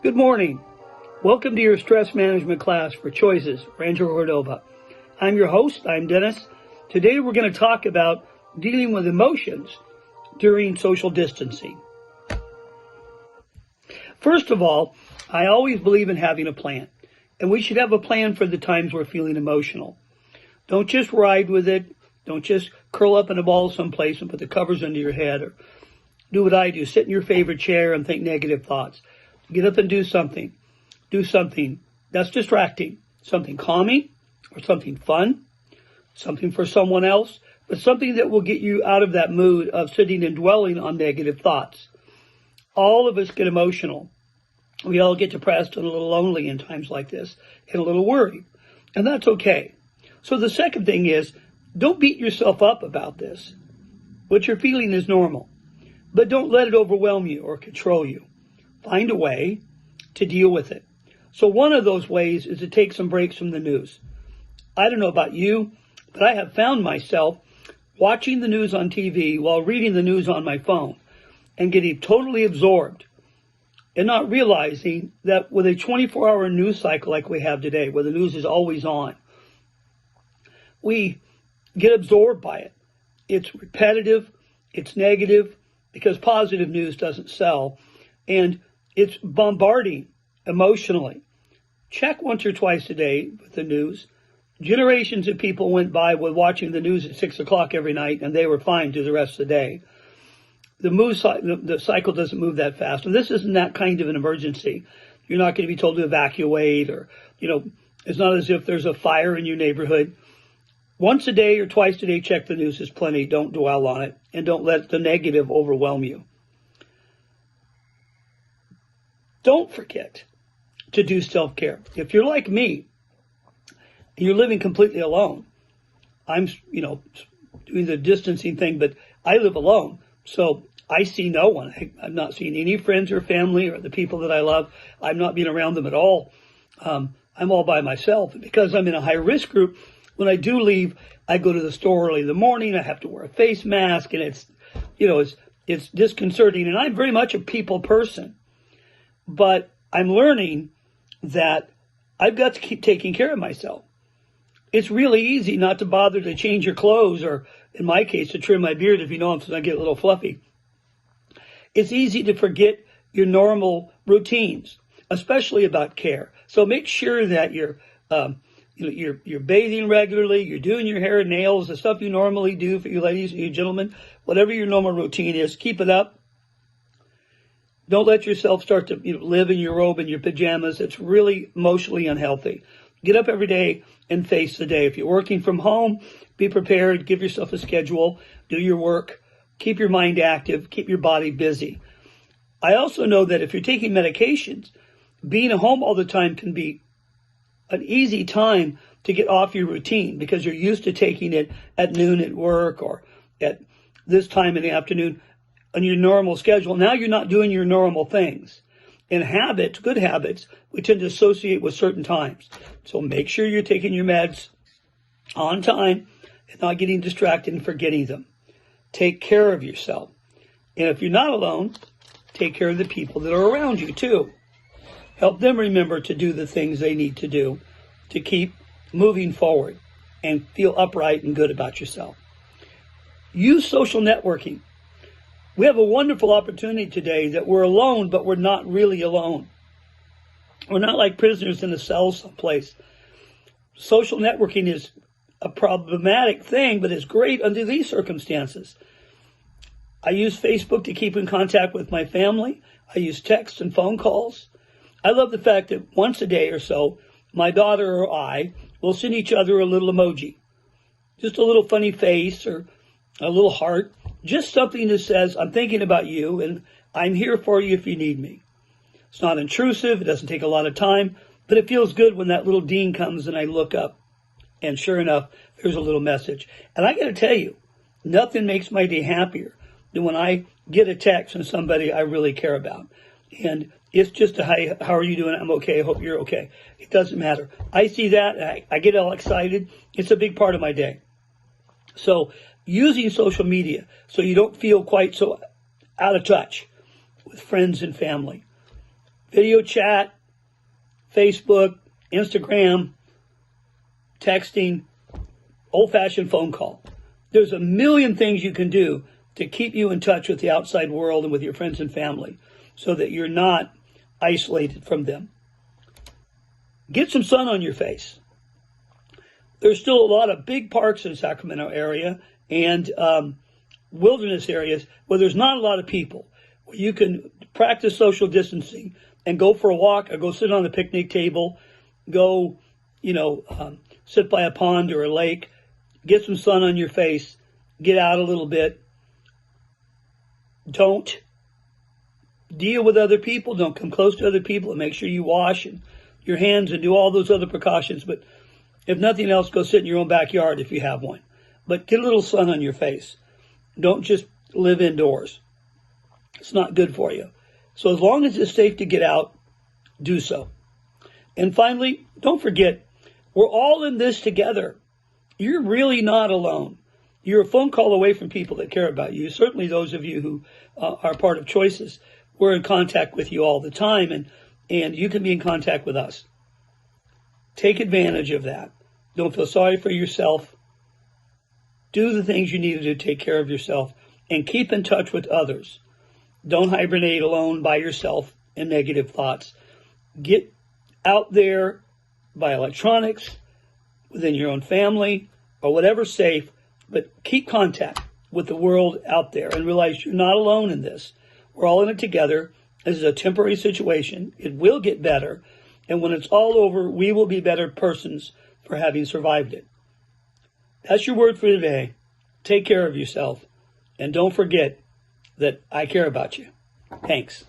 Good morning. Welcome to your stress management class for Choices, Rancho Cordova. I'm your host, I'm Dennis. Today we're going to talk about dealing with emotions during social distancing. First of all, I always believe in having a plan, and we should have a plan for the times we're feeling emotional. Don't just ride with it. Don't just curl up in a ball someplace and put the covers under your head, or do what I do, sit in your favorite chair and think negative thoughts. Get up and do something. Do something that's distracting, something calming or something fun, something for someone else, but something that will get you out of that mood of sitting and dwelling on negative thoughts. All of us get emotional. We all get depressed and a little lonely in times like this and a little worried, and that's okay. So the second thing is, don't beat yourself up about this. What you're feeling is normal, but don't let it overwhelm you or control you. Find a way to deal with it. So one of those ways is to take some breaks from the news. I don't know about you, but I have found myself watching the news on TV while reading the news on my phone and getting totally absorbed and not realizing that with a 24-hour news cycle like we have today, where the news is always on, we get absorbed by it. It's repetitive, it's negative, because positive news doesn't sell, and it's bombarding emotionally. Check once or twice a day with the news. Generations of people went by with watching the news at 6 o'clock every night, and they were fine through the rest of the day. The cycle doesn't move that fast, and this isn't that kind of an emergency. You're not going to be told to evacuate, or, it's not as if there's a fire in your neighborhood. Once a day or twice a day, check the news is plenty. Don't dwell on it, and don't let the negative overwhelm you. Don't forget to do self-care. If you're like me, and you're living completely alone, I'm, doing the distancing thing, but I live alone. So I see no one. I'm not seeing any friends or family or the people that I love. I'm not being around them at all. I'm all by myself. Because I'm in a high-risk group, when I do leave, I go to the store early in the morning. I have to wear a face mask, and it's disconcerting. And I'm very much a people person. But I'm learning that I've got to keep taking care of myself. It's really easy not to bother to change your clothes, or in my case, to trim my beard if you know I'm going to get a little fluffy. It's easy to forget your normal routines, especially about care. So make sure that you're bathing regularly, you're doing your hair and nails, the stuff you normally do for you ladies and you gentlemen, whatever your normal routine is, keep it up. Don't let yourself start to live in your robe and your pajamas. It's really emotionally unhealthy. Get up every day and face the day. If you're working from home, be prepared. Give yourself a schedule. Do your work. Keep your mind active. Keep your body busy. I also know that if you're taking medications, being at home all the time can be an easy time to get off your routine, because you're used to taking it at noon at work or at this time in the afternoon on your normal schedule. Now you're not doing your normal things. And habits, good habits, we tend to associate with certain times. So make sure you're taking your meds on time and not getting distracted and forgetting them. Take care of yourself. And if you're not alone, take care of the people that are around you too. Help them remember to do the things they need to do to keep moving forward and feel upright and good about yourself. Use social networking. We have a wonderful opportunity today that we're alone, but we're not really alone. We're not like prisoners in a cell someplace. Social networking is a problematic thing, but it's great under these circumstances. I use Facebook to keep in contact with my family. I use text and phone calls. I love the fact that once a day or so, my daughter or I will send each other a little emoji. Just a little funny face or a little heart. Just something that says, I'm thinking about you and I'm here for you if you need me. It's not intrusive. It doesn't take a lot of time, but it feels good when that little ding comes and I look up. And sure enough, there's a little message. And I got to tell you, nothing makes my day happier than when I get a text from somebody I really care about. And it's just a, hi, how are you doing? I'm okay. I hope you're okay. It doesn't matter. I see that. And I get all excited. It's a big part of my day. So using social media so you don't feel quite so out of touch with friends and family. video chat, Facebook, Instagram, texting, old-fashioned phone call. There's a million things you can do to keep you in touch with the outside world and with your friends and family so that you're not isolated from them. Get some sun on your face. There's still a lot of big parks in Sacramento area and wilderness areas where there's not a lot of people, where you can practice social distancing and go for a walk or go sit on a picnic table, go, sit by a pond or a lake, get some sun on your face, get out a little bit. Don't deal with other people. Don't come close to other people, and make sure you wash your hands and do all those other precautions. But if nothing else, go sit in your own backyard if you have one. But get a little sun on your face. Don't just live indoors. It's not good for you. So as long as it's safe to get out, do so. And finally, don't forget, we're all in this together. You're really not alone. You're a phone call away from people that care about you. Certainly those of you who are part of Choices, we're in contact with you all the time, and you can be in contact with us. Take advantage of that. Don't feel sorry for yourself. Do the things you need to do to take care of yourself, and keep in touch with others. Don't hibernate alone by yourself in negative thoughts. Get out there by electronics, within your own family, or whatever's safe, but keep contact with the world out there and realize you're not alone in this. We're all in it together. This is a temporary situation. It will get better. And when it's all over, we will be better persons for having survived it. That's your word for today. Take care of yourself. And don't forget that I care about you. Thanks.